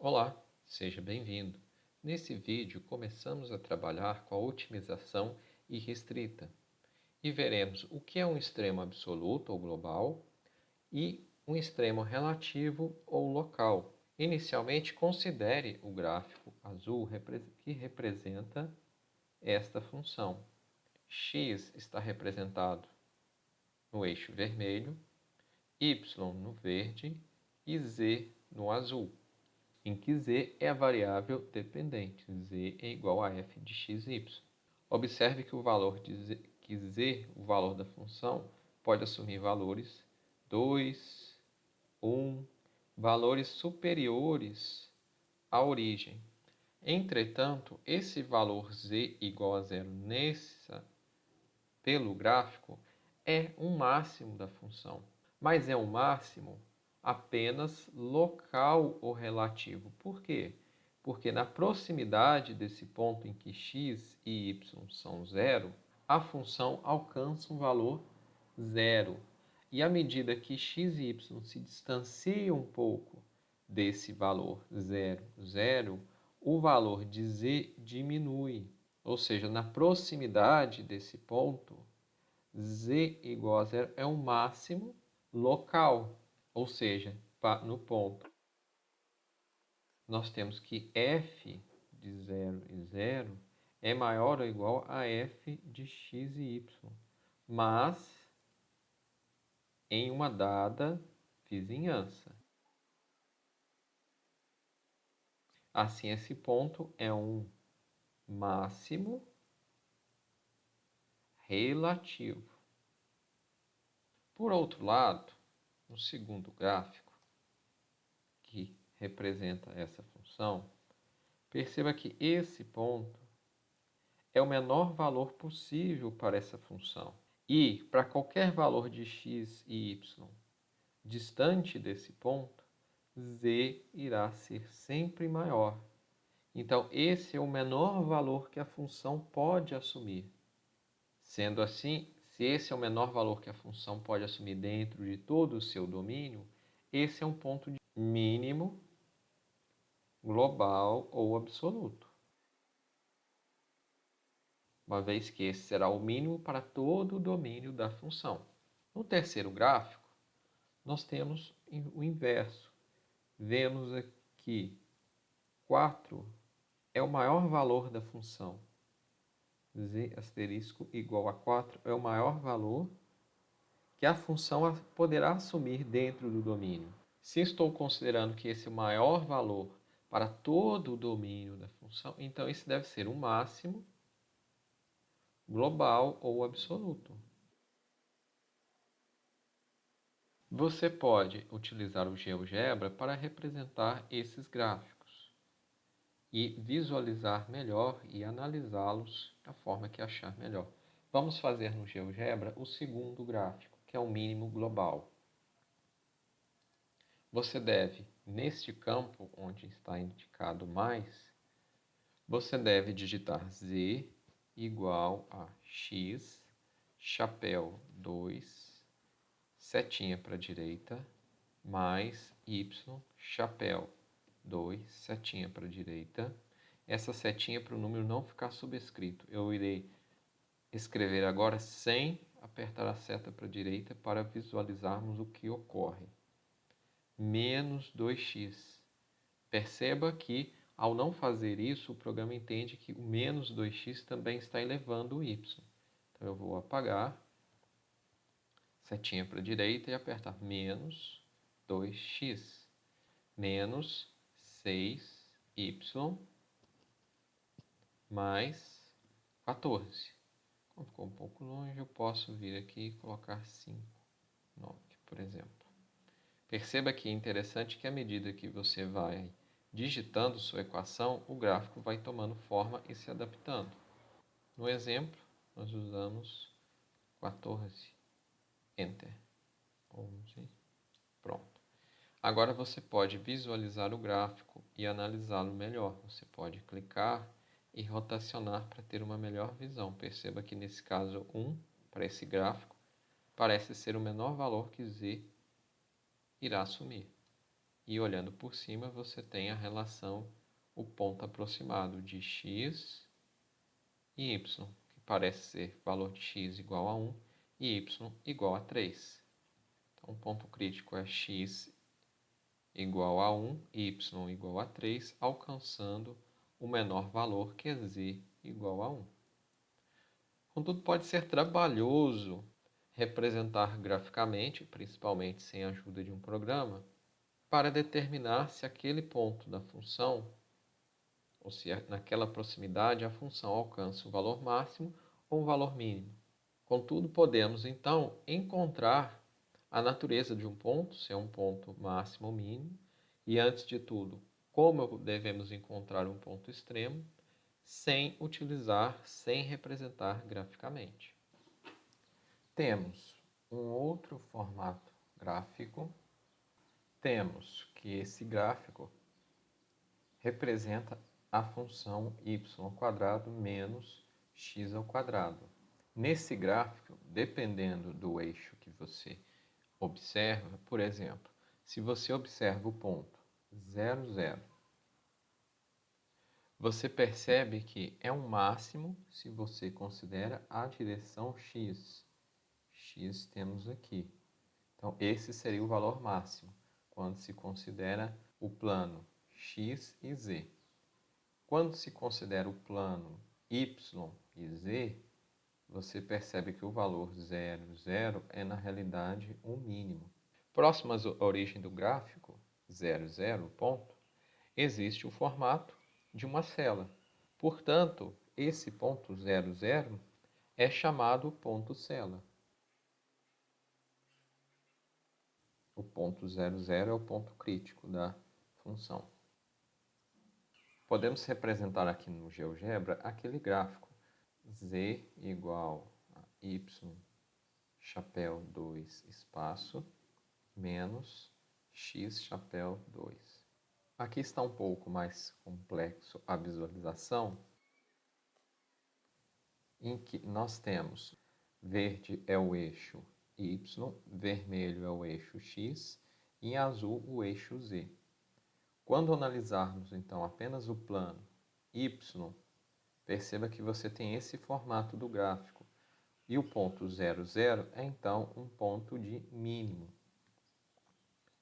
Olá, seja bem-vindo. Nesse vídeo, começamos a trabalhar com a otimização irrestrita e veremos o que é um extremo absoluto ou global e um extremo relativo ou local. Inicialmente, considere o gráfico azul que representa esta função. X está representado no eixo vermelho, Y no verde e Z no azul, em que z é a variável dependente, z é igual a f de x, y. Observe que o valor o valor da função, pode assumir valores 2, 1, valores superiores à origem. Entretanto, esse valor z igual a zero pelo gráfico é um máximo da função, mas é um máximo apenas local ou relativo. Por quê? Porque na proximidade desse ponto em que x e y são zero, a função alcança um valor zero. E à medida que x e y se distanciam um pouco desse valor zero, zero, o valor de z diminui. Ou seja, na proximidade desse ponto, z igual a zero é um máximo local, ou seja, no ponto. Nós temos que f de 0 e 0 é maior ou igual a f de x e y, mas em uma dada vizinhança. Assim, esse ponto é um máximo relativo. Por outro lado, no segundo gráfico, que representa essa função, perceba que esse ponto é o menor valor possível para essa função. E, para qualquer valor de x e y distante desse ponto, z irá ser sempre maior. Então, esse é o menor valor que a função pode assumir. Sendo assim, se esse é o menor valor que a função pode assumir dentro de todo o seu domínio, esse é um ponto de mínimo global ou absoluto, uma vez que esse será o mínimo para todo o domínio da função. No terceiro gráfico, nós temos o inverso. Vemos aqui 4 é o maior valor da função. Z asterisco igual a 4 é o maior valor que a função poderá assumir dentro do domínio. Se estou considerando que esse é o maior valor para todo o domínio da função, então esse deve ser o máximo global ou absoluto. Você pode utilizar o GeoGebra para representar esses gráficos e visualizar melhor e analisá-los da forma que achar melhor. Vamos fazer no GeoGebra o segundo gráfico, que é o mínimo global. Você deve, neste campo onde está indicado mais, você deve digitar z igual a x, chapéu 2, setinha para a direita, mais y, chapéu 2, setinha para a direita. Essa setinha para o número não ficar subscrito. Eu irei escrever agora sem apertar a seta para a direita para visualizarmos o que ocorre. Menos 2x. Perceba que, ao não fazer isso, o programa entende que o menos 2x também está elevando o y. Então, eu vou apagar, setinha para a direita e apertar menos 2x, menos 6y mais 14. Como ficou um pouco longe, eu posso vir aqui e colocar 5, 9, por exemplo. Perceba que é interessante que à medida que você vai digitando sua equação, o gráfico vai tomando forma e se adaptando. No exemplo, nós usamos 14, Enter, 11, pronto. Agora você pode visualizar o gráfico e analisá-lo melhor. Você pode clicar e rotacionar para ter uma melhor visão. Perceba que nesse caso 1, para esse gráfico, parece ser o menor valor que z irá assumir. e olhando por cima você tem a relação, o ponto aproximado de x e y, que parece ser valor de x igual a 1 e y igual a 3. Então, o ponto crítico é x igual a 1 e y igual a 3, alcançando o menor valor, que é z igual a 1. Contudo, pode ser trabalhoso representar graficamente, principalmente sem a ajuda de um programa, para determinar se aquele ponto da função, ou se naquela proximidade a função alcança o valor máximo ou o valor mínimo. Contudo, podemos então encontrar a natureza de um ponto, se é um ponto máximo ou mínimo, e antes de tudo, como devemos encontrar um ponto extremo, sem representar graficamente. Temos um outro formato gráfico. Temos que esse gráfico representa a função y² menos x². Nesse gráfico, dependendo do eixo que você observa, por exemplo, se você observa o ponto 0, 0, você percebe que é um máximo se você considera a direção x. X temos aqui. Então, esse seria o valor máximo, quando se considera o plano x e z. Quando se considera o plano y e z, você percebe que o valor 0, 0 é, na realidade, o mínimo. Próximo à origem do gráfico, 0, 0, ponto, existe o formato de uma cela. Portanto, esse ponto 0, 0 é chamado ponto cela. O ponto 0, 0 é o ponto crítico da função. Podemos representar aqui no GeoGebra aquele gráfico z igual a y chapéu 2 espaço menos x chapéu 2. Aqui está um pouco mais complexo a visualização, em que nós temos verde é o eixo y, vermelho é o eixo x e em azul o eixo z. Quando analisarmos então apenas o plano y, perceba que você tem esse formato do gráfico. E o ponto 0, 0 é então um ponto de mínimo.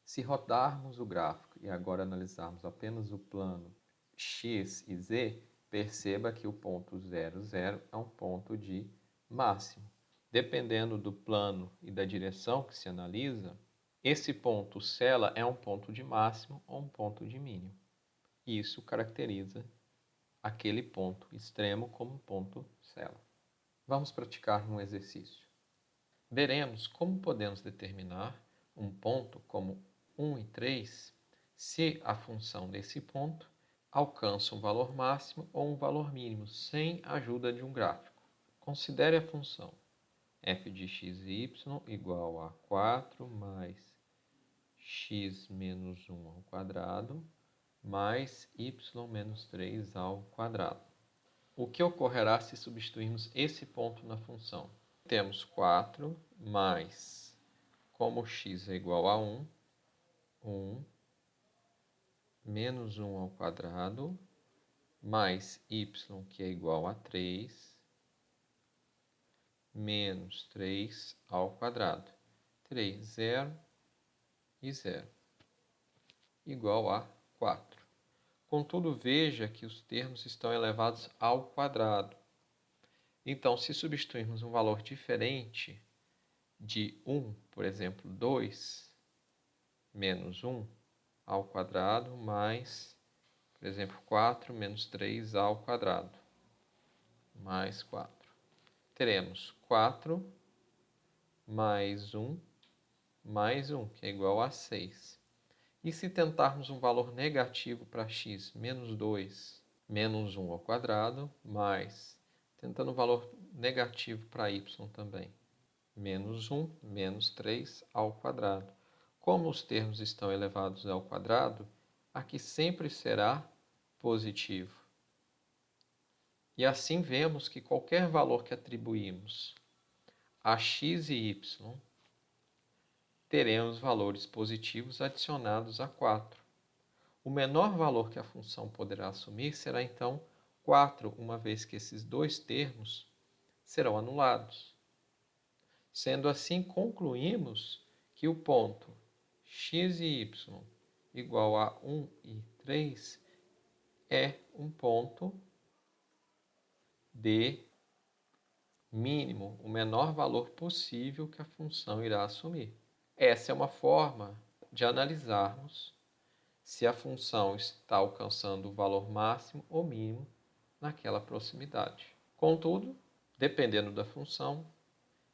Se rodarmos o gráfico e agora analisarmos apenas o plano x e z, perceba que o ponto 0, 0 é um ponto de máximo. Dependendo do plano e da direção que se analisa, esse ponto cela é um ponto de máximo ou um ponto de mínimo. Isso caracteriza aquele ponto extremo como ponto cela. Vamos praticar um exercício. Veremos como podemos determinar um ponto como 1 e 3 se a função desse ponto alcança um valor máximo ou um valor mínimo sem a ajuda de um gráfico. Considere a função f de x e y igual a 4 mais x menos 1 ao quadrado mais y menos 3 ao quadrado. O que ocorrerá se substituirmos esse ponto na função? Temos 4 mais, como x é igual a 1, 1 menos 1 ao quadrado mais y, que é igual a 3, menos 3 ao quadrado. 3, 0 e 0, igual a 4. Contudo, veja que os termos estão elevados ao quadrado. Então, se substituirmos um valor diferente de 1, por exemplo, 2, menos 1 ao quadrado, mais, por exemplo, 4 menos 3 ao quadrado, mais 4. Teremos 4 mais 1, que é igual a 6. E se tentarmos um valor negativo para x, menos 2, menos 1 ao quadrado, mais, tentando um valor negativo para y também, menos 1, menos 3 ao quadrado. Como os termos estão elevados ao quadrado, aqui sempre será positivo. E assim vemos que qualquer valor que atribuímos a x e y teremos valores positivos adicionados a 4. O menor valor que a função poderá assumir será então 4, uma vez que esses dois termos serão anulados. Sendo assim, concluímos que o ponto x e y igual a 1 e 3 é um ponto de mínimo, o menor valor possível que a função irá assumir. Essa é uma forma de analisarmos se a função está alcançando o valor máximo ou mínimo naquela proximidade. Contudo, dependendo da função,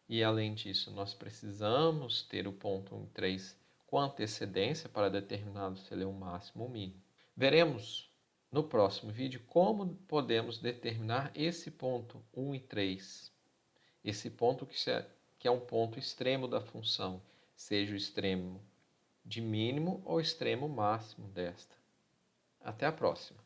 e além disso nós precisamos ter o ponto 1 e 3 com antecedência para determinar se ele é o máximo ou mínimo. Veremos no próximo vídeo como podemos determinar esse ponto 1 e 3. Esse ponto que é um ponto extremo da função, seja o extremo de mínimo ou extremo máximo desta. Até a próxima!